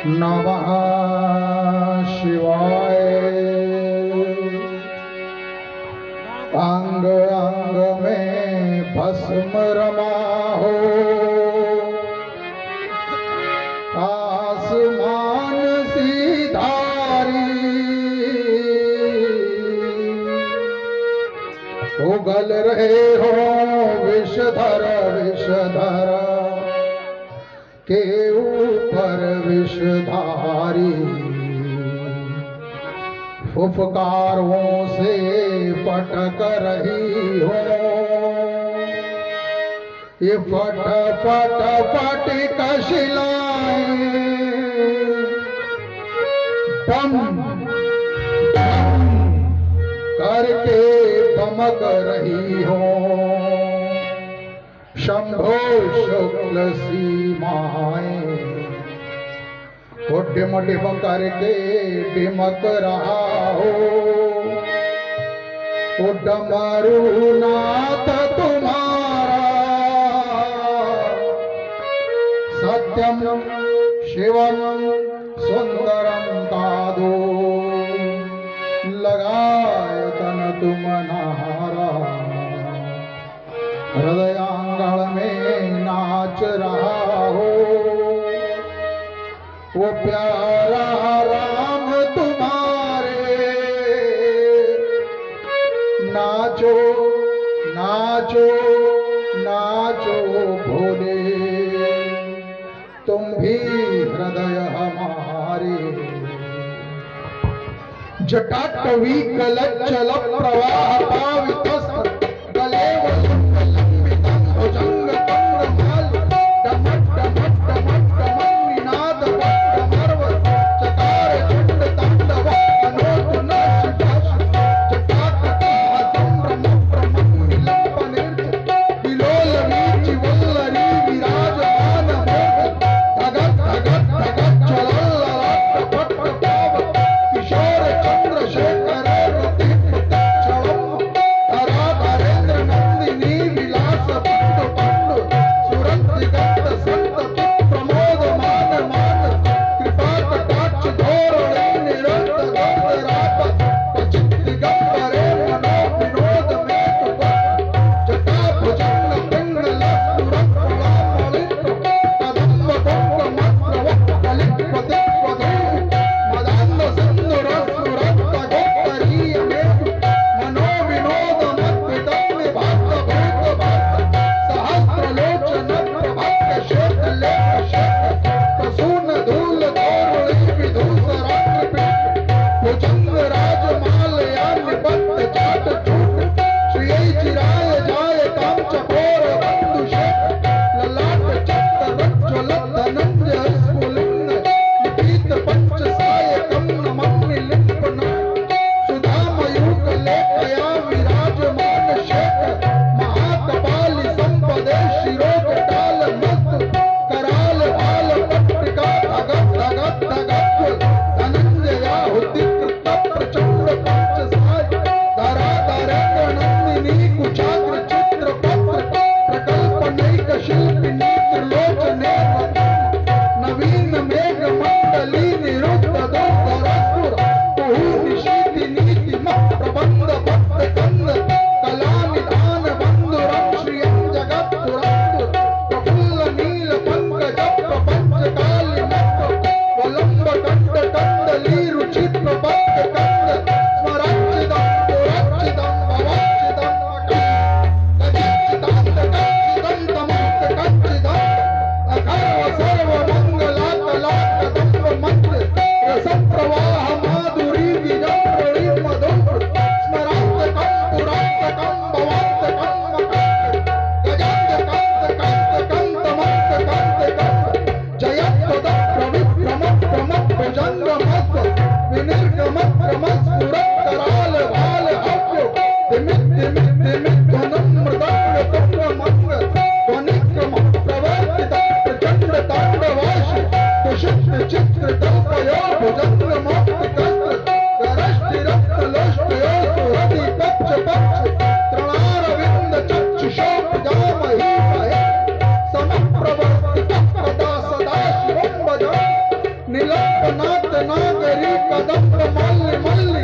नमः शिवाय। अंग अंग में भस्म रमा हो, आसमान सी धारी उगल रहे हो विषधर विषधर के ऊपर विषधारी। फुफकारों से पटक रही हो ये पट पट पट शिलाएं, दम दम करके दमक रही हो। शंभो शुक्ल सीमाएं वो डिम डिम करके डिमक रहा हो। वो डमरू नाथ तुम्हारा सत्यम शिवम सुंदरम कादो। लगाए तन तुम नारा हृदयांगण में नाच रहा हो। वो प्यारा राम तुम्हारे नाचो नाचो नाचो भोले। तुम भी हृदय हमारे। जटाटवी कलचल प्रवाह पावितस्त गले भुजंग कंगमाल डमट डमट डमट डमट निनाद पर्व चकार चंड तांडव अनोट नाच भाष जटाटका संभ्रम प्रमं निलंबनिर्च विलोल वीचि वल्लरी विराजमान मोह धगत धगत धगत चलल्ललाट पट पाव किशोर चंद्रशेखर गति चवम धरा निलंबनाथ नागरी कदंब मल्ल मल्लि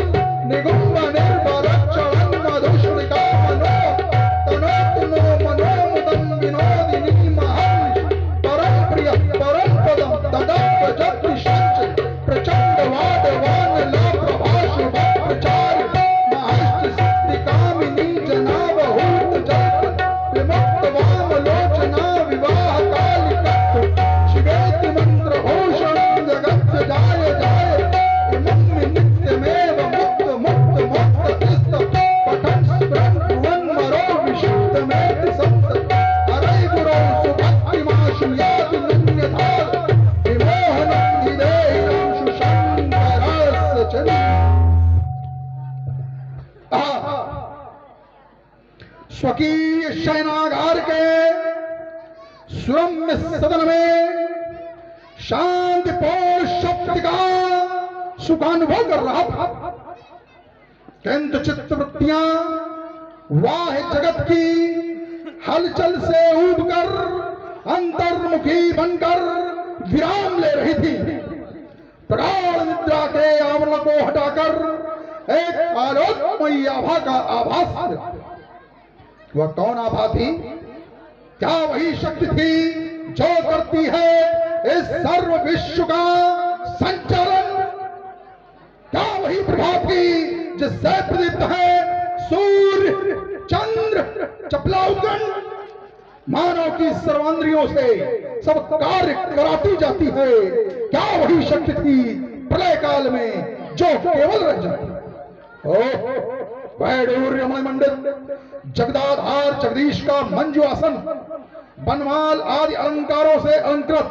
निगुंब निर्बलक्षणं मधुश्रिका मनो तनोतुनो मनोमुदं विनोदिनी महर्षि परम प्रिय परम पदम तदप्प जप्ति संच प्रचंड वादवान ला प्रभाष प्रचार महर्षि सिद्धि कामिनी जनावहूत जल्प विमुक्त वाम लोचना विवाह कालिकत्व शिवेति मंत्र भूषण जगत जाय जाय इमं नित्यमेव मुक्त मुक्त मुक्त इस्त पठन स्मरण भुवन मरो विशुद्धमेति संत हरे गुरो सुभक्ति माशु याति नन्यथा विमोहनं विदेहिनं शुशंकरस्य चरि स्वकीय शयनागार के सुरम्य सदन में शांतिपूर्ण शक्ति का सुखानुभव कर रहा था किंतु चित्तवृत्तियां वाह जगत की हलचल से ऊबकर अंतर्मुखी बनकर विराम ले रही थी। प्रगाढ़ निद्रा के आवरण को हटाकर एक आलोकमयी आभा का आभास था। वह कौन आभा थी? क्या वही शक्ति थी जो करती है इस सर्व विश्व का संचालन? क्या वही प्रभा थी जिससे प्रदीप्त है सूर्य चंद्र चपलाउगन? मानव की सर्वांद्रियों से सब कार्य कराती जाती है। क्या वही शक्ति थी प्रलय काल में जो केवल रह जाती? वैडूर्य मंडित जगदाधार जगदीश का मंजू आसन बनमाल आदि अलंकारों से अलंकृत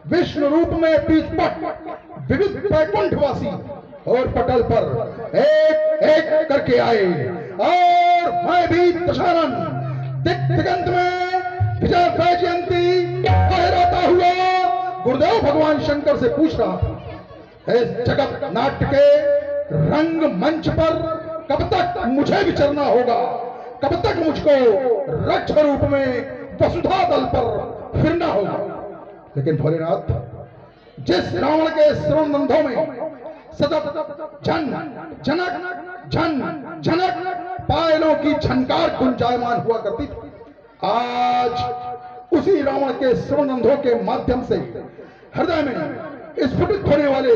विष्णु रूप में पीठपट विविध वैकुंठवासी और पटल पर एक एक करके आए और मैं भी दशानन दिगंत में विजय जयंती लहराता हुआ गुरुदेव भगवान शंकर से पूछ रहा था, इस जगत नाट्य के रंग मंच पर कब तक मुझे विचरना होगा? कब तक मुझको रक्ष रूप में वसुधा दल पर फिरना होगा? लेकिन भोलेनाथ, जिस रावण के श्रवणबंधों में सतत झन जनक झन जनक पायलों की झनकार गुंजायमान हुआ करती थी, आज उसी रावण के श्रवणबंधों के माध्यम से हृदय में स्फुटित होने वाले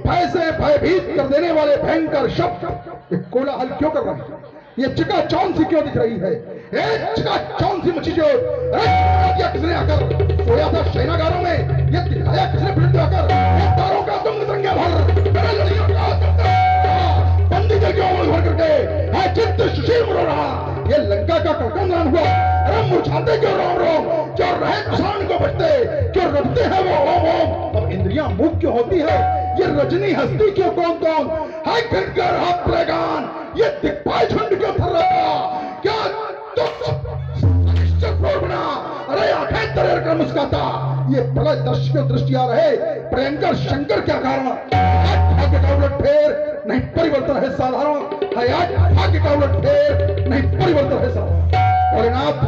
भय से भयभीत कर देने वाले भयंकर शब्द ये कोलाहल क्यों कर रहे हैं? ये चकाचौंध सी क्यों दिख रही है? चकाचौंध सी मची जो किसने आकर सोया था शयनागारों में? ये दिखाया किसने फिर आकर तारों का तुंग दंगे भर बंदी जगह भर करके चित्त सुशील रो रहा। ये लंका का कड़कमलान हुआ रम मुरझाते क्यों राम राम? जो रहे किसान को बचते क्यों रटते हैं वो ओम ओम? अब इंद्रियां मूक क्यों होती है? ये रजनी हस्ती क्यों कौन कौन है फिरकर हाथ प्रेगान? ये दिग्पाल झुंड क्यों फर रहा? क्या बना? अरे आंखें तरेर कर मुस्काता। ये प्रलय दर्शकों दृष्टि आ रहे प्रियंकर शंकर क्या कारण? भाग्य का उलट फेर नहीं परिवर्तन है साधारण है। आज भाग्य का उलट फेर नहीं परिवर्तन है साधारण। भोलेनाथ,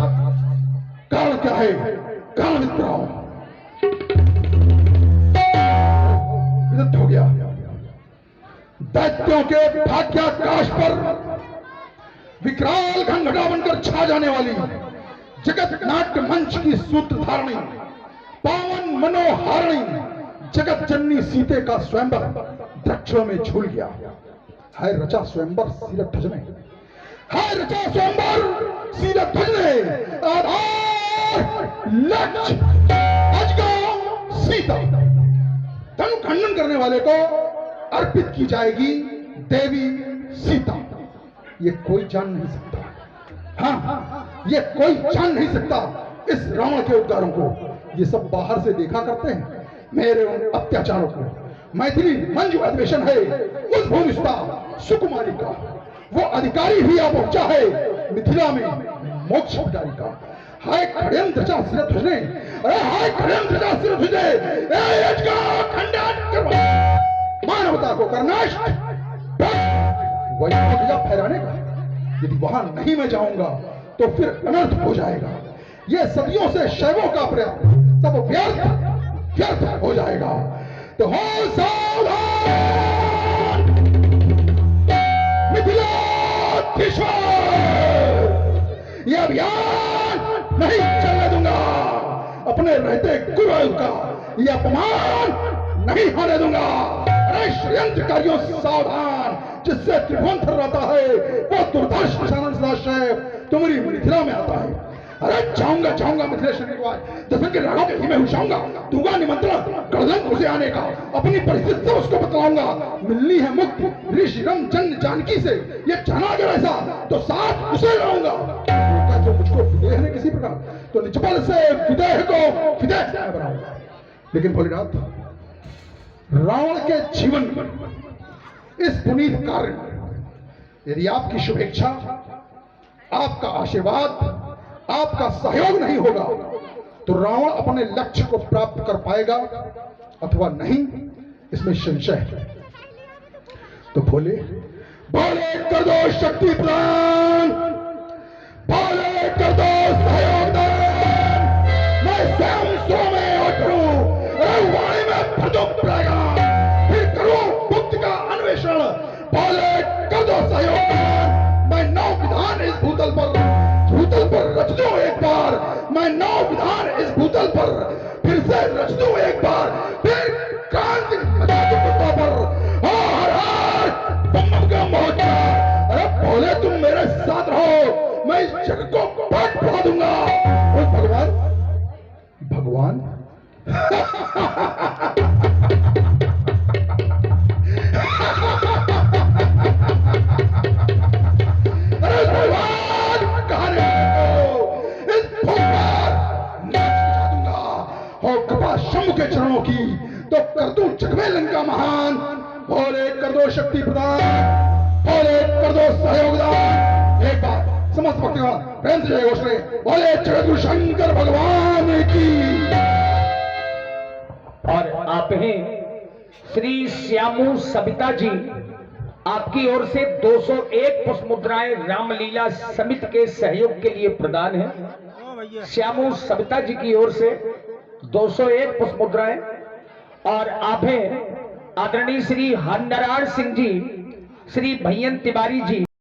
कारण क्या है? कारण मित्राओं विरुद्ध हो गया। दैत्यों के भाग्याकाश पर विकराल घंघटा बनकर छा जाने वाली जगत नाट्य मंच की सूत्रधारणी पावन मनोहारिणी जगत जननी सीते का स्वयंवर वृक्षों में झूल गया। है रचा स्वयंवर सीरत ध्वजने, है रचा स्वयंवर सीरत ध्वजने। आधार लक्ष्य अजगा सीता धन खंडन करने वाले को अर्पित की जाएगी देवी सीता। ये कोई जान नहीं सकता। हाँ, ये कोई जान नहीं सकता इस रावण के उद्गारों को। ये सब बाहर से देखा करते हैं मेरे उन अत्याचारों को। मैथिली मंजू अधिवेशन है उस भूमिष्ठा सुकुमारी का। वो अधिकारी भी आ पहुंचा है मिथिला में मोक्ष अधिकारी का। हाय खड़ेन्द्र चा सिर तुझने, अरे हाय खड़ेन्द्र चा सिर तुझे, खंडन करवा मानवता को करनाश वही मुझे फैलाने का। यदि वहां नहीं मैं जाऊंगा तो फिर अनर्थ हो जाएगा। ये सदियों से शैवों का प्रयत्न सब व्यर्थ हो जाएगा। तो हो सावधान मिथिलाधीश्वर, ये अभियान नहीं चलने दूंगा। अपने रहते गुरुदेव का ये अपमान नहीं होने दूंगा। अरे षड्यंत्रकारियों सावधान, जिससे त्रिभुवन थर्राता है वो दुर्धर्ष सदाशिव तुम्हारी मिथिला में आता है। अरे जाऊंगा मिथिलेश्वर के बाद दशरथ के राघव के ही में घुसाऊंगा, दूंगा निमंत्रण गढ़लंक उसे आने का, अपनी परिस्थिति से उसको बतलाऊंगा। मिलनी है मुक्ति ऋषि रम जन्म जानकी से, ये जाना अगर ऐसा तो साथ उसे लाऊंगा। जो मुझको विदेह ने किसी प्रकार तो निजबल से विदेह को विदेह बनाऊंगा। लेकिन भोलेनाथ, रावण के जीवन में इस पुनीत कार्य में यदि आपकी शुभेच्छा, आपका आशीर्वाद, आपका सहयोग नहीं होगा तो रावण अपने लक्ष्य को प्राप्त कर पाएगा अथवा नहीं, इसमें संशय है। तो भोले कर दो शक्ति प्रदान, भोले कर दो सहयोग दान। मैं स्वयं सो में उठूं, वाणी में भर दूं प्रगान, फिर करूं मुक्ति का अन्वेषण। भोले कर दो सहयोग दान। मैं नौ विधान इस भूतल पर रच दूं एक बार, मैं नौ विधान इस भूतल पर फिर से रच दूं एक बार, फिर क्रांति मचा दूं पृथ्वी पर। हर हर बम का मोर्चा। अरे भोले तुम मेरे साथ रहो, मैं इस जग को पाठ पढ़ा दूंगा। और भगवान अरे भगवान कहां है? इस भगवान नाच दूंगा और कृपा शंभु के चरणों की तो कर दूं जग में लंका महान। भोले कर दो शक्ति प्रदान, भोले कर दो सहयोग दान। एक बार समस्त भक्तगण प्रेम से जय घोष करें, बोले जगदगुरु शंकर भगवान की। और आप हैं श्री श्यामू सबिता जी, आपकी ओर से 201 पुष्प मुद्राएं रामलीला समिति के सहयोग के लिए प्रदान है। श्यामू सबिता जी की ओर से 201 पुष्प मुद्राएं। और आप हैं आदरणीय श्री हरनारायण सिंह जी, श्री भैयन तिवारी जी।